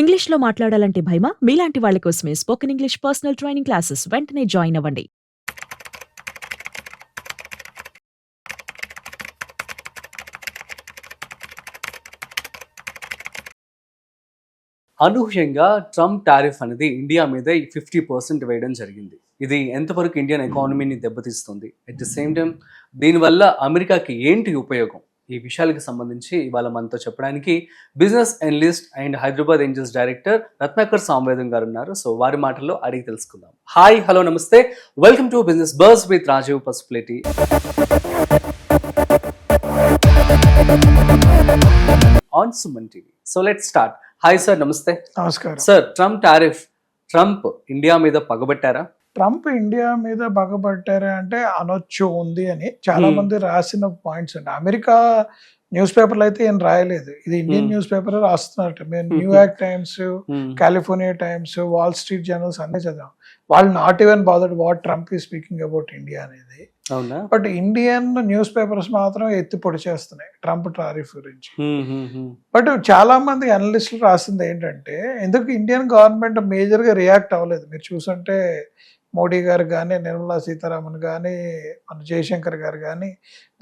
ఇంగ్లీష్‌లో మాట్లాడాలంటే భయమా? మీలాంటి వాళ్ళ కోసమే spoken English personal training classes వెంటనే జాయిన్ అవ్వండి. అనూహ్యంగా ట్రంప్ టారిఫ్ అనేది ఇండియా మీద 50% వేయడం జరిగింది. ఇది ఎంతవరకు ఇండియన్ ఎకానమీని దెబ్బతీస్తుంది? అట్ ది సేమ్ టైం దీనివల్ల అమెరికాకి ఏంటి ఉపయోగం? ఈ విషయాలకు సంబంధించి ఇవాళ మనతో చెప్పడానికి business analyst and Hyderabad angels director Ratnakar Samavedam గారు ఉన్నారు. సో వారి మాటల్లో అడిగి తెలుసుకుందాం. Hi, hello, namaste. Welcome to business buzz with Rajiv Pasupuleti on Suman TV. So let's start. Hi sir, namaste. నమస్కారం సార్, ట్రంప్ ఇండియా మీద పగబట్టారా? ట్రంప్ ఇండియా మీద పగబట్టారా అంటే అనొచ్చు ఉంది అని చాలా మంది రాసిన పాయింట్స్ అండి. అమెరికా న్యూస్ పేపర్లు అయితే ఏం రాయలేదు, ఇది ఇండియన్ న్యూస్ పేపర్ రాస్తున్నట్టు. మేము New York Times, California Times, Wall Street journals అన్నీ చదివాం. వాళ్ళు not even bothered what Trump ఈ స్పీకింగ్ అబౌట్ ఇండియా అనేది. బట్ ఇండియన్ న్యూస్ పేపర్స్ మాత్రం ఎత్తి పొడి చేస్తున్నాయి ట్రంప్ టారిఫ్ గురించి. బట్ చాలా మంది అనలిస్టులు రాసింది ఏంటంటే, ఎందుకు ఇండియన్ గవర్నమెంట్ మేజర్ గా రియాక్ట్ అవ్వలేదు. మీరు చూసుంటే మోడీ గారు కానీ, నిర్మలా సీతారామన్ కానీ, మన జయశంకర్ గారు కానీ,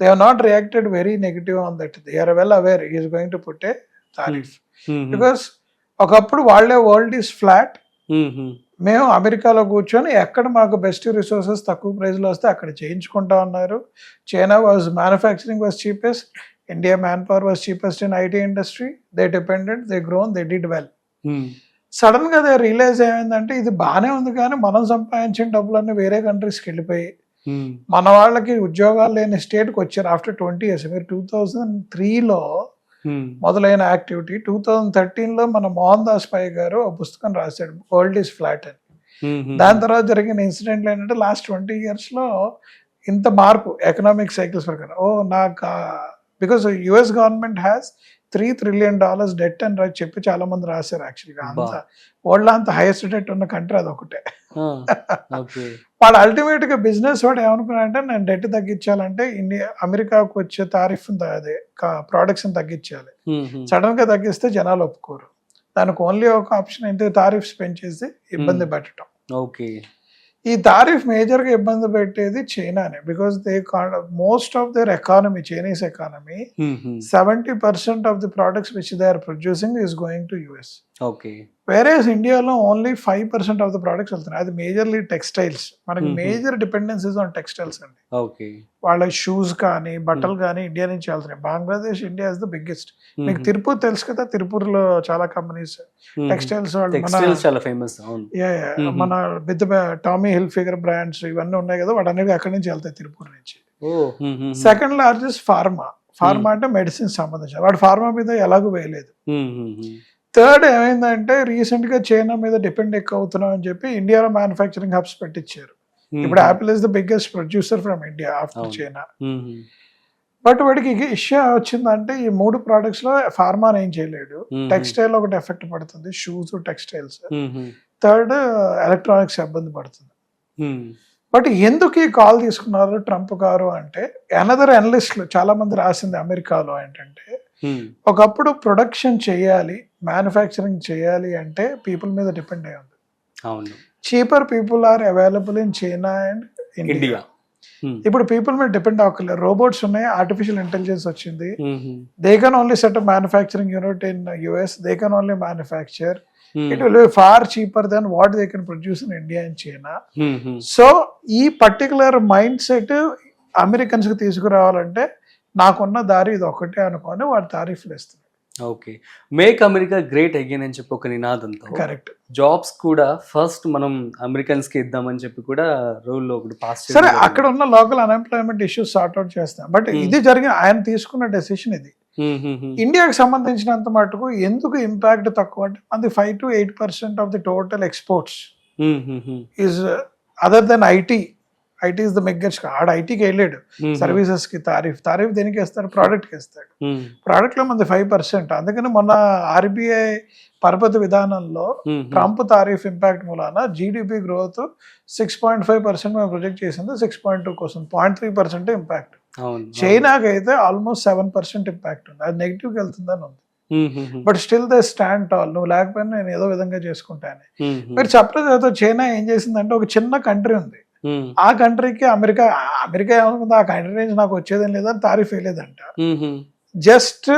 they have not reacted very negative on that. They are well aware is going to put a tariff. Because ఒకప్పుడు వాళ్ళే వరల్డ్ ఈస్ ఫ్లాట్, మేము అమెరికాలో కూర్చొని ఎక్కడ మాకు బెస్ట్ రిసోర్సెస్ తక్కువ ప్రైస్లో వస్తే అక్కడ చేయించుకుంటా ఉన్నారు. China was manufacturing was cheapest, India man power was cheapest in IT industry. They depended, they grown, they did well. Sudden గా దే రియలైజ్ ఏమైందంటే, ఇది బాగానే ఉంది కానీ మనం సంపాదించిన డబ్బులన్నీ వేరే కంట్రీస్కి వెళ్ళిపోయి మన వాళ్ళకి ఉద్యోగాలు లేని స్టేట్కి వచ్చారు ఆఫ్టర్ 20 years. మీరు 2003లో మొదలైన యాక్టివిటీ 2013లో మన మోహన్ దాస్ పై గారు ఒక పుస్తకం రాశాడు, వరల్డ్ ఈస్ ఫ్లాట్ అని. దాని తర్వాత జరిగిన ఇన్సిడెంట్లు ఏంటంటే, లాస్ట్ 20 years లో ఇంత మార్పు ఎకనామిక్ సైకిల్స్ ప్రకారం. Because US government has $3 trillion debt అని చెప్పి చాలా మంది రాశారు. యాక్చువల్గా అంత వరల్డ్ అంత హైయెస్ట్ డెట్ ఉన్న కంట్రీ అదొకటే. వాడు అల్టిమేట్ గా బిజినెస్ వాడు ఏమనుకున్నాడంటే, నేను డెట్ తగ్గించాలంటే అమెరికాకు వచ్చే టారిఫ్ అదే ప్రొడక్ట్స్ తగ్గించాలి. సడన్ గా తగ్గిస్తే జనాలు ఒప్పుకోరు. దానికి ఓన్లీ ఒక ఆప్షన్ ఏంటి, టారిఫ్స్ పెంచేసి ఇబ్బంది పెట్టడం. ఈ టారిఫ్ మేజర్ గా ఇబ్బంది పెట్టేది చైనానే. Because they most of their economy, Chinese economy, 70% of the products which they are producing is going to US. Whereas ఇండియాలో ఓన్లీ 5% ఆఫ్ ద ప్రొడక్ట్స్ వెళ్తున్నాయి. అది మేజర్లీ టెక్స్టైల్స్. మనకి మేజర్ డిపెండెన్సీస్ ఆన్ టెక్స్టైల్స్ అండి. వాళ్ళ షూస్ కానీ బట్టలు కానీ India నుంచి వెళ్తున్నాయి. Bangladesh, India is the biggest. మీకు తిరుపూర్ తెలుసు కదా, తిరుపూర్లో చాలా కంపెనీస్ టెక్స్టైల్స్ మన పెద్ద టామీ హిల్ ఫిగర్ బ్రాండ్స్ ఇవన్నీ ఉన్నాయి కదా, వాటి అనేవి అక్కడి నుంచి వెళ్తాయి, తిరుపూర్ నుంచి. సెకండ్ లార్జెస్ట్ ఫార్మా అంటే మెడిసిన్ సంబంధించి, వాడు ఫార్మా మీద ఎలాగూ వేయలేదు. థర్డ్ ఏమైందంటే, రీసెంట్ గా చైనా మీద డిపెండ్ ఎక్కువ అవుతున్నాం అని చెప్పి ఇండియాలో మ్యానుఫ్యాక్చరింగ్ హబ్స్ పెట్టించారు. ఇప్పుడు Apple is the biggest producer from India after China. But వాడికి ఇష్యూ వచ్చిందంటే, ఈ 3 products లో ఫార్మాని ఏం చేయలేడు. టెక్స్టైల్ ఒకటి ఎఫెక్ట్ పడుతుంది, షూస్, టెక్స్టైల్స్. థర్డ్ ఎలక్ట్రానిక్స్ ఇబ్బంది పడుతుంది. బట్ ఎందుకు ఈ కాల్ తీసుకున్నారు ట్రంప్ గారు అంటే, అనదర్ అనలిస్టులు చాలా మంది రాసింది అమెరికాలో ఏంటంటే, ఒకప్పుడు ప్రొడక్షన్ చేయాలి, మ్యానుఫ్యాక్చరింగ్ చేయాలి అంటే పీపుల్ మీద డిపెండ్ అయి ఉంది. Cheaper people are available in China and India. ఇప్పుడు పీపుల్ మీద డిపెండ్ అవ్వలేదు. రోబోట్స్ ఉన్నాయి, ఆర్టిఫిషియల్ ఇంటెలిజెన్స్ వచ్చింది. They can only set up manufacturing unit in US. They can only manufacture. It will be far cheaper than what they can produce in India and China. So ఈ particular mind set Americans కి తీసుకురావాలంటే, నాకున్న దారి ఇది ఒకటే అనుకొని వాడు తారీఫ్లు ఇస్తున్నారు. మేక్ అమెరికా గ్రేట్ అగైన్ అని చెప్పి ఒక నినాదంతో, కరెక్ట్, జాబ్స్ కూడా ఫస్ట్ మనం అమెరికన్స్ కి ఇద్దామని చెప్పి కూడా రూల్ లో ఒకటి పాస్ చేశారు. సరే, అక్కడ ఉన్న లోకల్ అన్ఎంప్లాయ్మెంట్ ఇష్యూస్ సార్ట్అవుట్ చేస్తాం. బట్ ఇది జరిగిన ఆయన తీసుకున్న డెసిషన్ ఇది. ఇండియాకి సంబంధించినంత మటుకు ఎందుకు ఇంపాక్ట్ తక్కువ అంటే, అది 5 to 8% of the total exports is other than IT. IT is the biggest. ఆడ ఐటీకి వెళ్ళాడు, సర్వీసెస్ కి తారీఫ్ దేనికి వేస్తాడు, ప్రోడక్ట్ కి వేస్తాడు. ప్రోడక్ట్ లో మంది 5%. అందుకని మొన్న ఆర్బీఐ పరపతి విధానంలో ట్రంప్ తారీఫ్ ఇంపాక్ట్ మూలాన జీడిపి గ్రోత్ 6.5% మేము ప్రొజెక్ట్ చేసింది 6.2 కోసం, 0.3% ఇంపాక్ట్. చైనాకి అయితే ఆల్మోస్ట్ 7% ఇంపాక్ట్ ఉంది. అది నెగిటివ్కి వెళ్తుందని ఉంది. But still they stand tall, నువ్వు లేకపోయినా నేను ఏదో విధంగా చేసుకుంటాను. మీరు చెప్పలేదు, చైనా ఏం చేసిందంటే ఒక చిన్న కంట్రీ ఉంది, ఆ కంట్రీకి అమెరికా ఏమనుకుంది, ఆ కంట్రీ నుంచి నాకు వచ్చేదేం లేదని తారీఫ్ వేయలేదంట. జస్ట్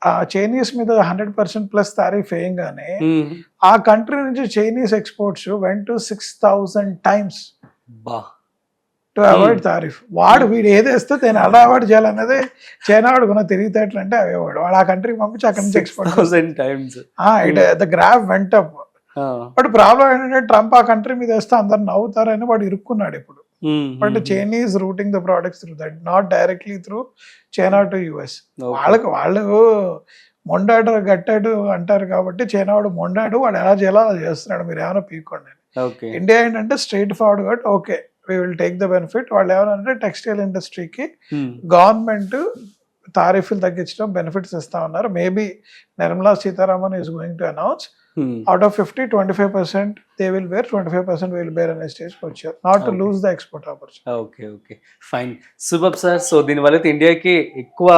ఆ చైనీస్ మీద 100% ప్లస్ తారీఫ్ వేయంగానే ఆ కంట్రీ నుంచి Chinese exports went to 6,000 times to avoid tariff. వీడు ఏదేస్తే నేను అలా అవాయిడ్ చేయాలనేది చైనా వాడు కొన్న తెలివితేటలు అంటే అవేవాడు. వాడు ఆ కంట్రీకి పంపించి అక్కడి నుంచి export the graph went up. But problem ఏంటంటే ట్రంప్ ఆ కంట్రీ మీద వేస్తే అందరు నవ్వుతారని వాడు ఇరుక్కున్నాడు ఇప్పుడు. But Chinese routing the products through that, not directly through China to US. వాళ్ళు మొండాడు గట్టాడు అంటారు కాబట్టి చైనా వాడు మొండాడు, వాడు ఎలా చేయాలో అలా చేస్తున్నాడు, మీరు ఏమైనా పీక్కోండి. ఇండియా ఏంటంటే స్ట్రైట్ ఫార్వర్డ్ కాబట్టి okay we will take the benefit. వాళ్ళు ఏమనంటే టెక్స్టైల్ ఇండస్ట్రీకి గవర్నమెంట్ తారీఫ్లు తగ్గించడం బెనిఫిట్స్ ఇస్తా ఉన్నారు. Maybe Nirmala Sitharaman is going to announce out of 50, 25% they will bear, 25% will bear అనే స్టేజ్కి వచ్చారు, not to lose the export opportunity. Okay fine, super sir. So దీనివల్ల ఇండియాకి ఎక్కువ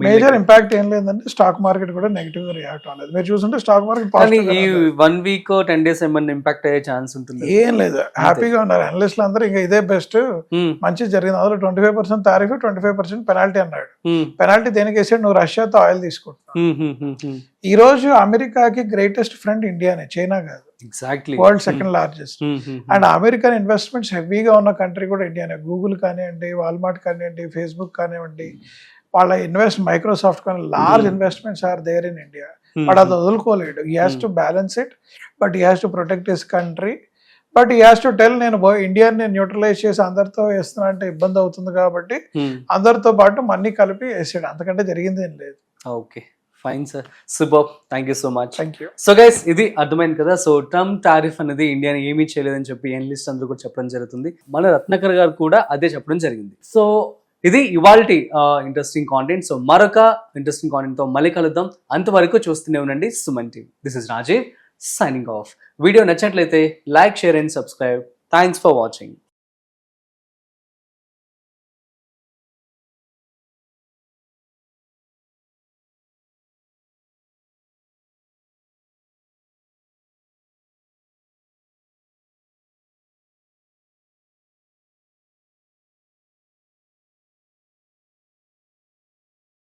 మేజర్ ఇంపాక్ట్ ఏం లేదంటే స్టాక్ మార్కెట్ కూడా నెగిటివ్ గా రియాక్ట్ అవ్వలేదు. మీరు చూస్తుంటే స్టాక్ మార్కెట్ ఈ 1 week 10 days ఏమన్నా ఇంపాక్ట్ అయ్యే ఛాన్స్ ఉంటుంది? ఏం లేదు, హ్యాపీగా ఉన్నారు అనలిస్టులు అందరూ. ఇంకా ఇదే బెస్ట్, మంచి జరిగింది. అందులో 25% తారీఫ్, 25% పెనాల్టీ అన్నాడు. పెనాల్టీ దేనికి వేసాడు, నువ్వు రష్యాతో ఆయిల్ తీసుకుంటున్నావు. ఈ రోజు అమెరికాకి గ్రేటెస్ట్ ఫ్రెండ్ ఇండియానే, చైనా కాదు. Exactly, world second largest. And American investments హెవీగా ఉన్న కంట్రీ కూడా ఇండియానే. గూగుల్ కానివ్వండి, వాల్మార్ట్ కానివ్వండి, ఫేస్బుక్ కానివ్వండి, వాళ్ళ మైక్రోసాఫ్ట్ కానీ large investments are there in India. But అది వదులుకోలేడు. He has to balance it, but he has to protect his country. But he has to tell, నేను ఇండియాని నేను న్యూట్రలైజ్ చేసి అందరితో వేస్తున్నా అంటే ఇబ్బంది అవుతుంది కాబట్టి అందరితో పాటు మనీ కలిపి వేసాడు. అంతకంటే జరిగింది ఏం లేదు. Okay fine sir, super, thank you so much. Thank you. So guys, ఇది అర్థమైంది కదా. సో ట్రంప్ టారిఫ్ అనేది ఇండియాని ఏమీ చేయలేదని చెప్పి ఎనలిస్ట్ అందరూ కూడా చెప్పడం జరుగుతుంది. మన రత్నాకర్ గారు కూడా అదే చెప్పడం జరిగింది. సో ఇది ఇవాల్టి ఇంట్రెస్టింగ్ కాంటెంట్. సో మరొక ఇంట్రెస్టింగ్ కాంటెంట్ తో మళ్ళీ కలుద్దాం. అంతవరకు చూస్తూనే ఉండండి Suman TV. This is Rajiv signing off. Video నచ్చినట్లయితే like, share and subscribe. Thanks for watching.